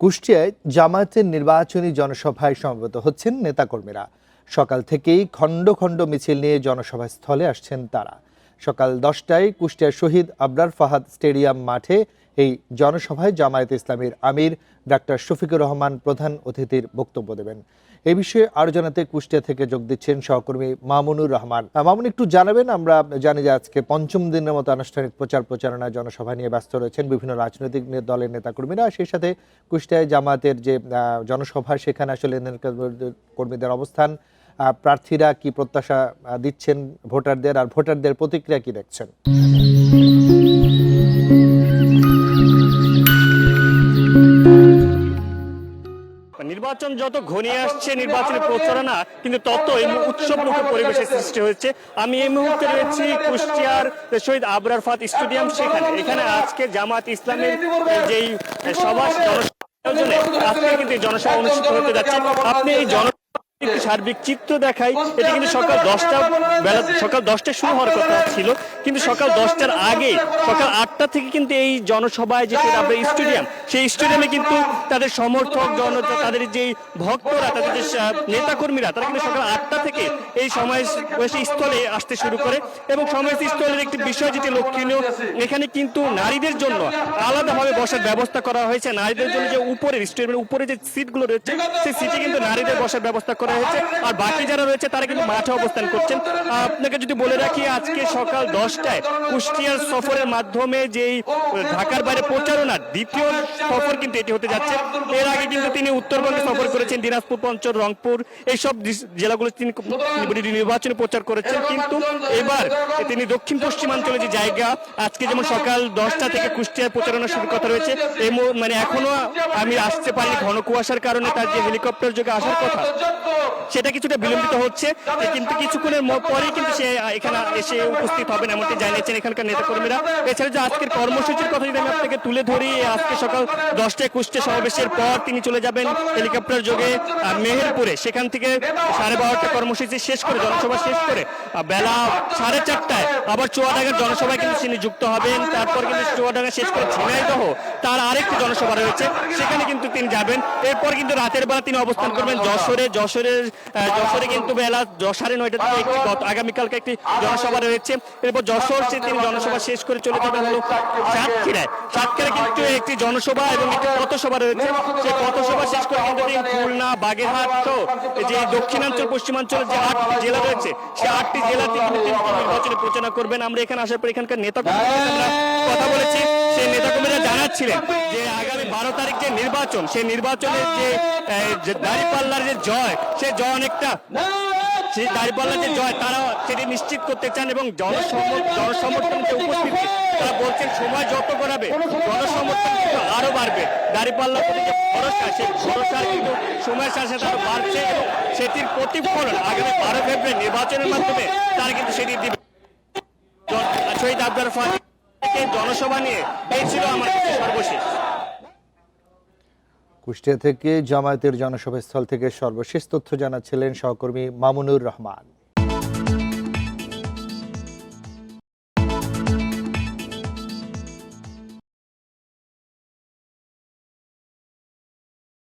কুষ্টিয়ায় জামায়াতের নির্বাচনী জনসভায় সমবেত হচ্ছেন নেতাকর্মীরা। সকাল থেকেই খণ্ড খণ্ড মিছিল নিয়ে জনসভা স্থলে আসছেন তারা। সকাল 10টায় কুষ্টিয়ার শহীদ আবরার ফাহাদ স্টেডিয়াম মাঠে এই জনসভায় জামায়াতে ইসলামীর আমির ডাক্তার শফিকুর রহমান প্রধান অতিথির বক্তব্য দেবেন। এই বিষয়ে আরো জানাতে কুষ্টিয়া থেকে যোগ দিচ্ছেন সহকর্মী মামুনুর রহমান। মামুন, একটু জানাবেন। আমরা জানি যে আজকে পঞ্চম দিনের মতো আনুষ্ঠানিক প্রচারণা জনসভা নিয়ে ব্যস্ত রয়েছেন বিভিন্ন রাজনৈতিক দলের নেতাকর্মীরা। সেই সাথে কুষ্টিয়ায় জামায়াতের যে জনসভা, সেখানে আসলে কর্মীদের অবস্থান, প্রার্থীরা কি প্রত্যাশা দিচ্ছেন ভোটারদের, আর ভোটারদের প্রতিক্রিয়া কি দেখছেন? নির্বাচন যত ঘনিয়ে আসছে, নির্বাচনের প্রচারণা কিন্তু তত এই উৎসবমুখর পরিবেশের সৃষ্টি হচ্ছে। আমি এই মুহূর্তে রয়েছি কুষ্টিয়ার শহীদ আবরার ফাহাদ স্টেডিয়াম। এখানে আজকে জামাত ইসলামের যেই সভা আজকে কিন্তু জনসভা অনুষ্ঠিত হতে যাচ্ছে। আপনি এই একটি সার্বিক চিত্র দেখাই। এটা কিন্তু সকাল 10টায় শুরু হওয়ার কথা ছিল, কিন্তু সকাল 10টার আগে সকাল 8টা থেকে কিন্তু এই জনসভায় যে স্টেডিয়াম, সেই স্টেডিয়ামে কিন্তু তাদের সমর্থক জনতা, তাদের যে ভক্তরা, তাদের যে নেতাকর্মীরা, তারা কিন্তু সকাল 8টা থেকে এই সমাবেশী স্থলে আসতে শুরু করে। এবং সমাবেশী স্থলের একটি বিষয় যেটি লক্ষণীয়, এখানে কিন্তু নারীদের জন্য আলাদাভাবে বসার ব্যবস্থা করা হয়েছে। নারীদের জন্য যে উপরের স্টেডিয়ামের উপরে যে সিটগুলো রয়েছে, সেই সিটে কিন্তু নারীদের বসার ব্যবস্থা করা হয়েছে। আর বাকি যারা রয়েছে তারা কিন্তু মাঠে অবস্থান করছেন। আপনাকে যদি বলে রাখি, আজকে সকাল 10টায় কুষ্টিয়ার সফরের মাধ্যমে যেই ঢাকার বাইরে প্রচারণার দ্বিতীয় সফর কিন্তু এটি হতে যাচ্ছে। এর আগে কিন্তু তিনি উত্তরবঙ্গে সফর করেছেন, দিনাজপুর, পঞ্চগড়, রংপুর, এইসব জেলাগুলো তিনি নির্বাচনে প্রচার করেছেন। কিন্তু এবার তিনি দক্ষিণ পশ্চিমাঞ্চলে যে জায়গা, আজকে যেমন সকাল 10টা থেকে কুষ্টিয়ার প্রচারণা শুরু কথা রয়েছে, মানে এখনো আমি আসতে পারিনি ঘন কুয়াশার কারণে। তার যে হেলিকপ্টার যোগে আসার কথা, সেটা কিছুটা বিলম্বিত হচ্ছে, কিন্তু কিছুক্ষণের পরেই কিন্তু সে এখানে এসে উপস্থিত হবেন, এমনটি জানিয়েছেন এখানকার নেতাকর্মীরা। এছাড়া যে আজকের কর্মসূচির কথা যদি আমি আপনাকে তুলে ধরি, আজকে সকাল 10টায় কুষ্টিয়া সমাবেশের পর তিনি চলে যাবেন হেলিকপ্টার যোগে মেহেরপুরে। সেখান থেকে 12:30 কর্মসূচি শেষ করে, জনসভা শেষ করে বেলা 4:30টায় আবার চুয়াডাঙ্গার জনসভায় কিন্তু তিনি যুক্ত হবেন। তারপর কিন্তু চুয়াডাঙ্গা শেষ করে ঝিনাইদহ তার আরেকটি জনসভা রয়েছে, সেখানে কিন্তু তিনি যাবেন। এরপর কিন্তু রাতের বেলা তিনি অবস্থান করবেন যশোরে কিন্তু বেলা 9:30 থেকে আগামীকালকে একটি জনসভা রয়েছে। এরপর যশোর তিনি জনসভা শেষ করে চলে যাবেন হলো সাতক্ষীরায় কিন্তু একটি জনসভা এবং একটি পথসভা রয়েছে। সেই পথসভা শেষ করে কিন্তু তিনি খুলনা, বাগেরহাট সহ যে দক্ষিণাঞ্চল পশ্চিমাঞ্চলের যে 8টি জেলা রয়েছে, সেই 8টি জেলাতে কিন্তু তিনি নির্বাচনে প্রচারণা করবেন। আমরা এখানে আসার পর এখানকার নেতাকর্মীরা কথা বলেছি, সেই নেতাকর্মীরা জানাচ্ছিলেন যে আগামী 12 তারিখ যে নির্বাচন, সেই নির্বাচনের যে দাঁড়িপাল্লার যে জয়, সে জয় অনেকটা সেই দাঁড়িপাল্লার যে জয় তারা সেটি নিশ্চিত করতে চান। এবং জনসমর্থন যে উপস্থিতি, তারা বলছেন সময় যত গড়াবে জনসমর্থন কিন্তু আরো বাড়বে। দাঁড়িপাল্লার প্রতি যে ভরসা, সেই ভরসা কিন্তু সময়ের সাথে সাথে আরো বাড়ছে এবং সেটির প্রতিফলন আগামী 12 ফেব্রুয়ারি নির্বাচনের মাধ্যমে তারা কিন্তু সেটি দিবে। শহীদ আবরার ফাহাদ জনসভা নিয়ে এই ছিল আমার সর্বশেষ। কুষ্টিয়া থেকে জামায়াতের জনসভা স্থল থেকে সর্বশেষ তথ্য জানাচ্ছিলেন সহকর্মী মামুনুর রহমান।